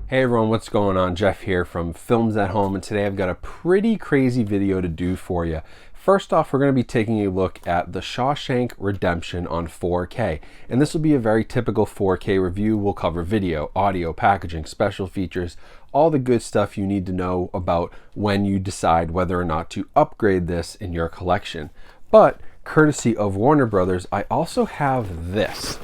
Hey everyone, what's going on? Jeff here from Films at Home, and today I've got a pretty crazy video to do for you. First off, we're going to be taking a look at the Shawshank Redemption on 4K, and this will be a very typical 4K review. We'll cover video, audio, packaging, special features, all the good stuff you need to know about when you decide whether or not to upgrade this in your collection. But courtesy of Warner Brothers, I also have this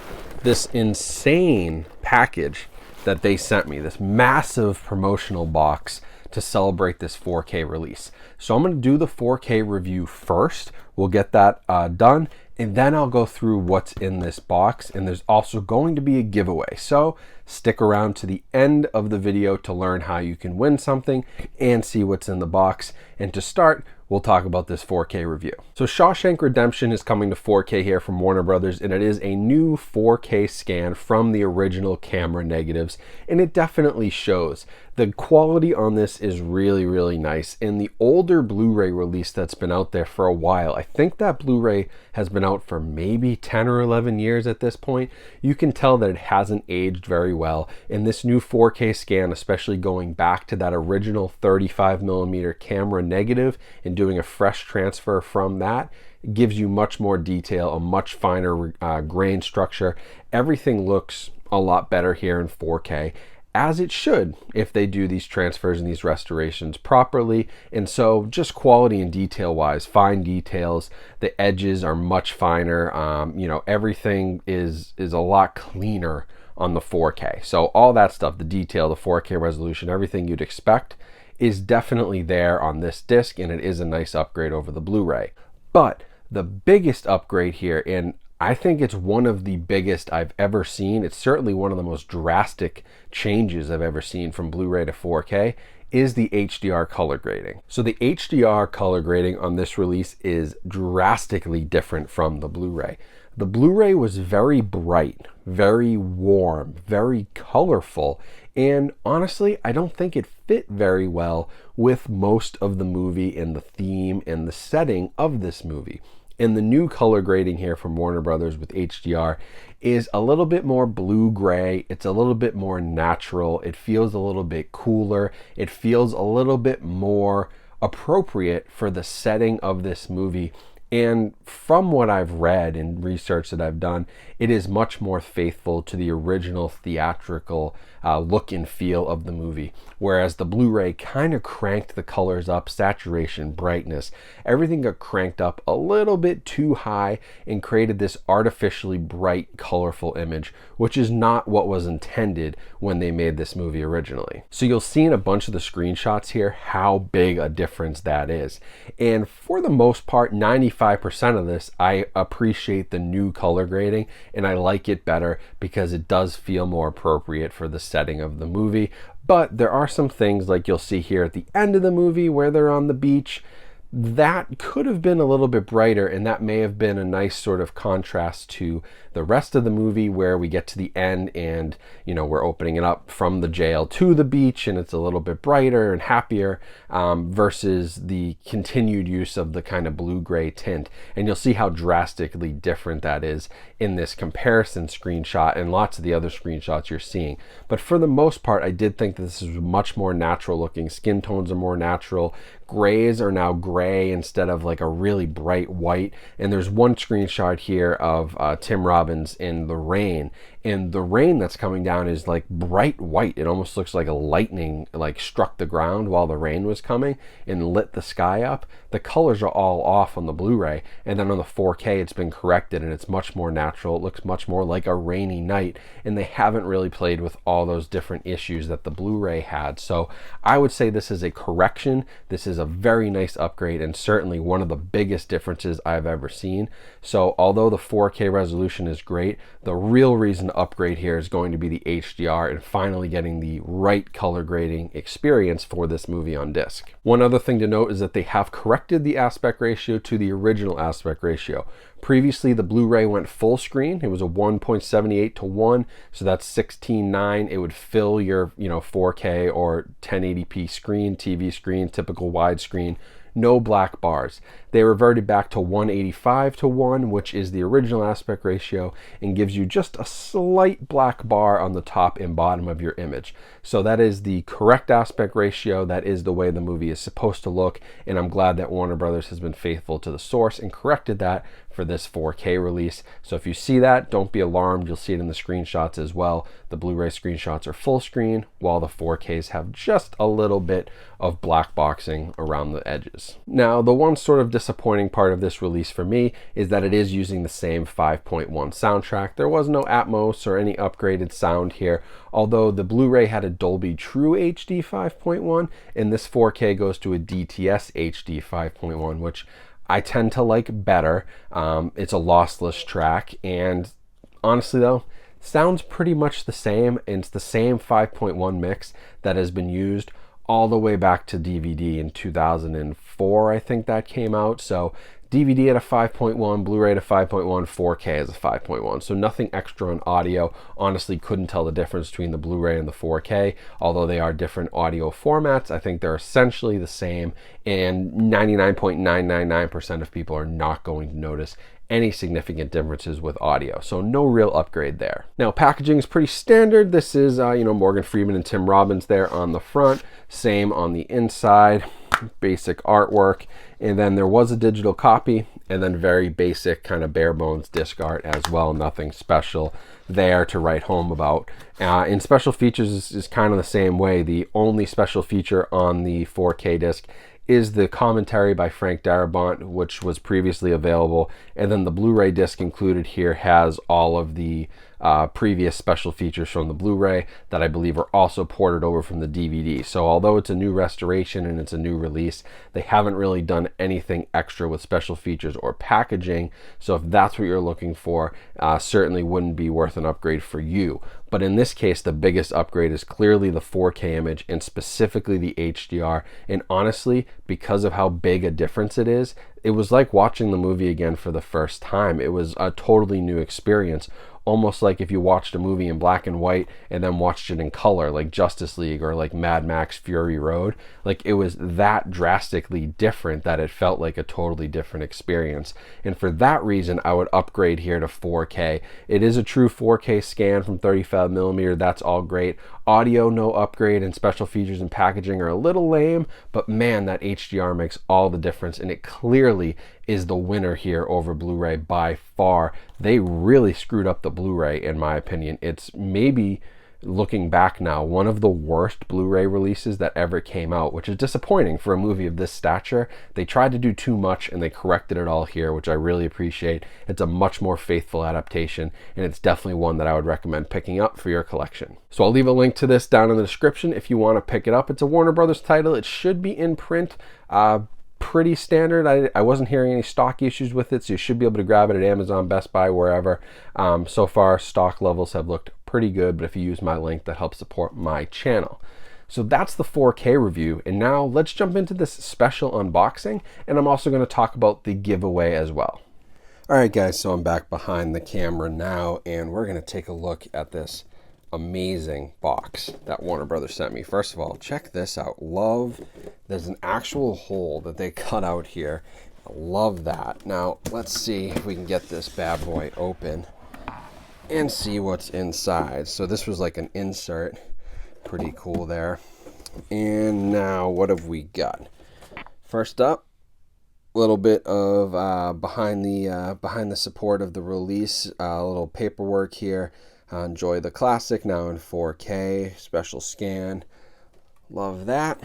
insane package that they sent me, this massive promotional box to celebrate this 4K release. So I'm going to do the 4K review first. We'll get that done, and then I'll go through what's in this box, and there's also going to be a giveaway. So stick around to the end of the video to learn how you can win something and see what's in the box. And to start, we'll talk about this 4K review. So Shawshank Redemption is coming to 4K here from Warner Brothers, and it is a new 4K scan from the original camera negatives, and it definitely shows. The quality on this is really, really nice. In the older Blu-ray release that's been out there for a while, I think that Blu-ray has been out for maybe 10 or 11 years at this point, you can tell that it hasn't aged very well. In this new 4K scan, especially going back to that original 35mm camera negative and doing a fresh transfer from that, gives you much more detail, a much finer grain structure. Everything looks a lot better here in 4K, as it should if they do these transfers and these restorations properly. And so just quality and detail wise, fine details, the edges are much finer. Everything is a lot cleaner on the 4K. So all that stuff, the detail, the 4K resolution, everything you'd expect is definitely there on this disc, and it is a nice upgrade over the Blu-ray. But the biggest upgrade here, and I think it's one of the biggest I've ever seen, it's certainly one of the most drastic changes I've ever seen from Blu-ray to 4K, is the HDR color grading. So the HDR color grading on this release is drastically different from the Blu-ray. The Blu-ray was very bright, very warm, very colorful, and honestly, I don't think it fit very well with most of the movie and the theme and the setting of this movie. And the new color grading here from Warner Brothers with HDR is a little bit more blue-gray. It's a little bit more natural. It feels a little bit cooler. It feels a little bit more appropriate for the setting of this movie. And from what I've read and research that I've done, it is much more faithful to the original theatrical look and feel of the movie. Whereas the Blu-ray kind of cranked the colors up, saturation, brightness, everything got cranked up a little bit too high and created this artificially bright, colorful image, which is not what was intended when they made this movie originally. So you'll see in a bunch of the screenshots here how big a difference that is. And for the most part, 95% of this, I appreciate the new color grading, and I like it better because it does feel more appropriate for the setting of the movie. But there are some things, like you'll see here at the end of the movie where they're on the beach, that could have been a little bit brighter, and that may have been a nice sort of contrast to the rest of the movie where we get to the end and we're opening it up from the jail to the beach and it's a little bit brighter and happier versus the continued use of the kind of blue-gray tint. And you'll see how drastically different that is in this comparison screenshot and lots of the other screenshots you're seeing. But for the most part, I did think that this is much more natural looking. Skin tones are more natural. Grays are now gray instead of like a really bright white. And there's one screenshot here of Tim Robbins in the rain, and the rain that's coming down is like bright white. It almost looks like a lightning like struck the ground while the rain was coming and lit the sky up. The colors are all off on the Blu-ray, and then on the 4K it's been corrected and it's much more natural. It looks much more like a rainy night, and they haven't really played with all those different issues that the Blu-ray had. So I would say this is a correction. This is a very nice upgrade, and certainly one of the biggest differences I've ever seen. So although the 4K resolution is great, the real reason to upgrade here is going to be the HDR and finally getting the right color grading experience for this movie on disc. One other thing to note is that they have corrected the aspect ratio to the original aspect ratio. Previously, the Blu-ray went full screen. It was a 1.78 to 1, so that's 16:9. It would fill your 4K or 1080p screen, TV screen, typical widescreen, no black bars. They reverted back to 185:1, which is the original aspect ratio, and gives you just a slight black bar on the top and bottom of your image. So that is the correct aspect ratio. That is the way the movie is supposed to look, and I'm glad that Warner Brothers has been faithful to the source and corrected that for this 4K release. So if you see that, don't be alarmed. You'll see it in the screenshots as well. The Blu-ray screenshots are full screen, while the 4Ks have just a little bit of black boxing around the edges. Now, the one sort of disappointing part of this release for me is that it is using the same 5.1 soundtrack. There was no Atmos or any upgraded sound here, although the Blu-ray had a Dolby True HD 5.1, and this 4K goes to a DTS HD 5.1, which I tend to like better. It's a lossless track, and honestly though, sounds pretty much the same, and it's the same 5.1 mix that has been used all the way back to DVD in 2004, I think that came out. So DVD at a 5.1, Blu-ray at a 5.1, 4K as a 5.1. So nothing extra on audio. Honestly, couldn't tell the difference between the Blu-ray and the 4K. Although they are different audio formats, I think they're essentially the same, and 99.999% of people are not going to notice any significant differences with audio. So no real upgrade there. Now, packaging is pretty standard. This is, Morgan Freeman and Tim Robbins there on the front. Same on the inside. Basic artwork, and then there was a digital copy, and then very basic kind of bare bones disc art as well. Nothing special there to write home about. And special features is kind of the same way. The only special feature on the 4K disc is the commentary by Frank Darabont, which was previously available, and then the Blu-ray disc included here has all of the previous special features from the Blu-ray that I believe are also ported over from the DVD. So although it's a new restoration and it's a new release, they haven't really done anything extra with special features or packaging. So if that's what you're looking for, certainly wouldn't be worth an upgrade for you. But in this case, the biggest upgrade is clearly the 4K image, and specifically the HDR. And honestly, because of how big a difference it is, it was like watching the movie again for the first time. It was a totally new experience. Almost like if you watched a movie in black and white and then watched it in color, like Justice League or like Mad Max Fury Road. Like, it was that drastically different that it felt like a totally different experience. And for that reason, I would upgrade here to 4K. It is a true 4K scan from 35mm. That's all great. Audio, no upgrade, and special features and packaging are a little lame, but man, that HDR makes all the difference, and it clearly is the winner here over Blu-ray by far. They really screwed up the Blu-ray, in my opinion. It's maybe, looking back now, one of the worst Blu-ray releases that ever came out, which is disappointing for a movie of this stature. They tried to do too much, and they corrected it all here, which I really appreciate. It's a much more faithful adaptation, and it's definitely one that I would recommend picking up for your collection. So I'll leave a link to this down in the description if you want to pick it up. It's a Warner Brothers title. It should be in print. Pretty standard. I wasn't hearing any stock issues with it, so you should be able to grab it at Amazon, Best Buy, wherever. So far, stock levels have looked pretty good, but if you use my link, that helps support my channel. So that's the 4K review, and now let's jump into this special unboxing, and I'm also going to talk about the giveaway as well. Alright guys, so I'm back behind the camera now, and we're going to take a look at this amazing box that Warner Brothers sent me. First of all, check this out. There's an actual hole that they cut out here. I love that. Now let's see if we can get this bad boy open and see what's inside. So this was like an insert. Pretty cool there. And now what have we got? First up, a little bit of behind the support of the release, a little paperwork here. Enjoy the classic, now in 4K, special scan. Love that.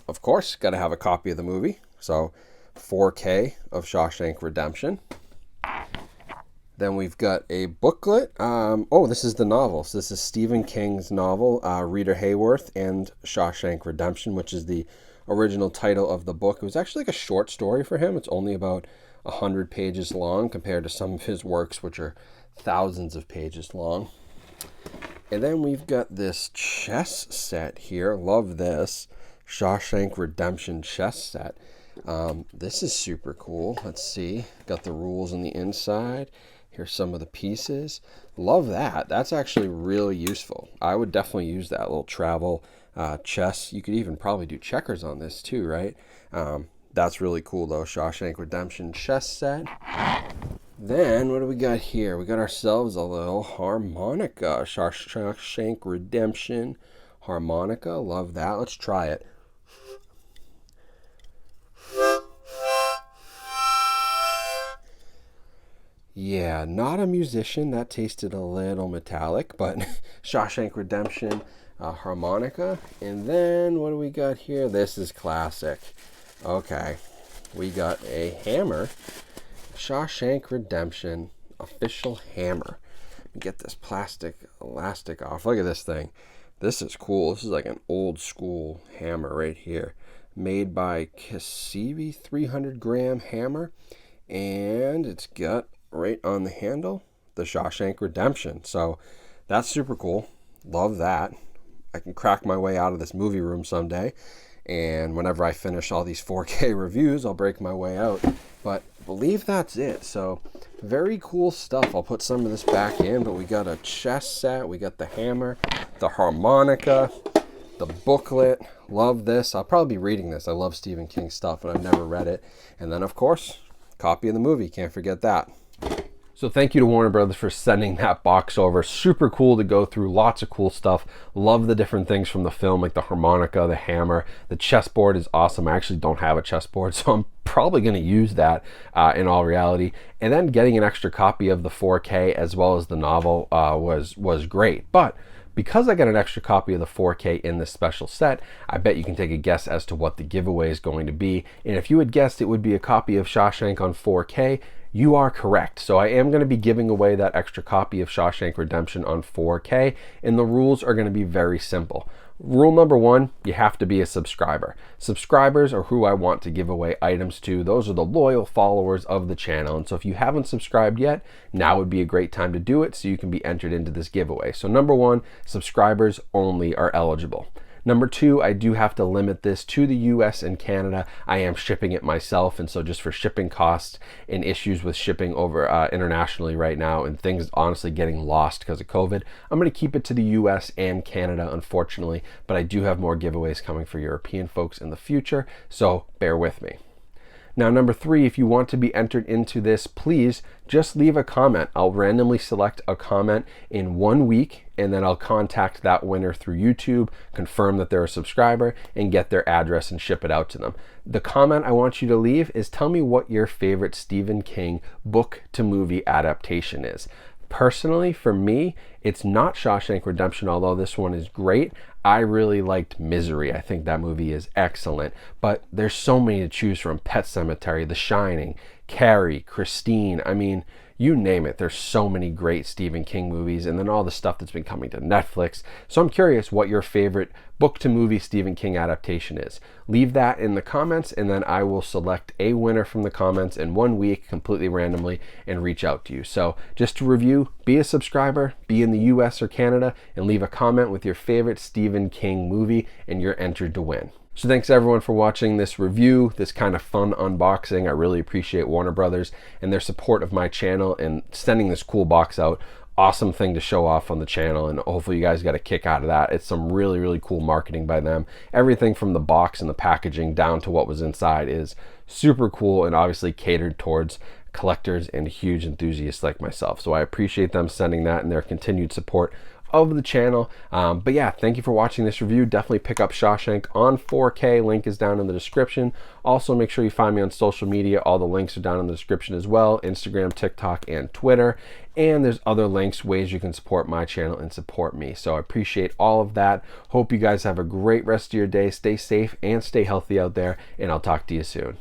Of course, got to have a copy of the movie. So 4K of Shawshank Redemption. Then we've got a booklet. Oh, this is the novel. So this is Stephen King's novel, Rita Hayworth and Shawshank Redemption, which is the original title of the book. It was actually like a short story for him. It's only about 100 pages long compared to some of his works, which are thousands of pages long. And then we've got this chess set here. Love this. Shawshank Redemption chess set. This is super cool. Let's see. Got the rules on the inside. Here's some of the pieces. Love that. That's actually really useful. I would definitely use that little travel chess. You could even probably do checkers on this too, right? That's really cool though. Shawshank Redemption chess set. Then what do we got here? We got ourselves a little harmonica. Shawshank Redemption harmonica. Love that. Let's try it. Yeah, not a musician. That tasted a little metallic, but Shawshank Redemption harmonica. And then what do we got here? This is classic. Okay, we got a hammer. Shawshank Redemption official hammer. Get this plastic elastic off. Look at this thing. This is cool. This is like an old school hammer right here. Made by Kasivi 300 gram hammer. And it's got right on the handle the Shawshank Redemption. So that's super cool. Love that. I can crack my way out of this movie room someday. And whenever I finish all these 4K reviews, I'll break my way out. But I believe that's it. So very cool stuff. I'll put some of this back in, but we got a chess set. We got the hammer, the harmonica, the booklet. Love this. I'll probably be reading this. I love Stephen King stuff, but I've never read it. And then, of course, copy of the movie. Can't forget that. So thank you to Warner Brothers for sending that box over. Super cool to go through. Lots of cool stuff. Love the different things from the film, like the harmonica, the hammer. The chessboard is awesome. I actually don't have a chessboard, so I'm probably going to use that in all reality. And then getting an extra copy of the 4K as well as the novel was great. But because I got an extra copy of the 4K in this special set, I bet you can take a guess as to what the giveaway is going to be. And if you had guessed it would be a copy of Shawshank on 4K, you are correct. So I am going to be giving away that extra copy of Shawshank Redemption on 4K, and the rules are going to be very simple. Rule number one, you have to be a subscriber. Subscribers are who I want to give away items to. Those are the loyal followers of the channel. And so if you haven't subscribed yet, now would be a great time to do it so you can be entered into this giveaway. So number one, subscribers only are eligible. Number two, I do have to limit this to the US and Canada. I am shipping it myself, and so just for shipping costs and issues with shipping over internationally right now and things honestly getting lost because of COVID, I'm going to keep it to the US and Canada, unfortunately, but I do have more giveaways coming for European folks in the future, so bear with me. Now, number three, if you want to be entered into this, please just leave a comment. I'll randomly select a comment in 1 week, and then I'll contact that winner through YouTube, confirm that they're a subscriber, and get their address and ship it out to them. The comment I want you to leave is tell me what your favorite Stephen King book to movie adaptation is. Personally, for me, it's not Shawshank Redemption, although this one is great. I really liked Misery. I think that movie is excellent. But there's so many to choose from. Pet Sematary, The Shining, Carrie, Christine. I mean, you name it. There's so many great Stephen King movies, and then all the stuff that's been coming to Netflix. So I'm curious what your favorite book to movie Stephen King adaptation is. Leave that in the comments, and then I will select a winner from the comments in 1 week completely randomly and reach out to you. So just to review, be a subscriber, be in the US or Canada, and leave a comment with your favorite Stephen King movie, and you're entered to win. So thanks everyone for watching this review, this kind of fun unboxing. I really appreciate Warner Brothers and their support of my channel and sending this cool box out. Awesome thing to show off on the channel, and hopefully you guys got a kick out of that. It's some really, really cool marketing by them. Everything from the box and the packaging down to what was inside is super cool and obviously catered towards collectors and huge enthusiasts like myself. So I appreciate them sending that and their continued support of the channel. But yeah, thank you for watching this review. Definitely pick up Shawshank on 4K. Link is down in the description. Also, make sure you find me on social media. All the links are down in the description as well. Instagram, TikTok, and Twitter. And there's other links, ways you can support my channel and support me. So I appreciate all of that. Hope you guys have a great rest of your day. Stay safe and stay healthy out there, and I'll talk to you soon.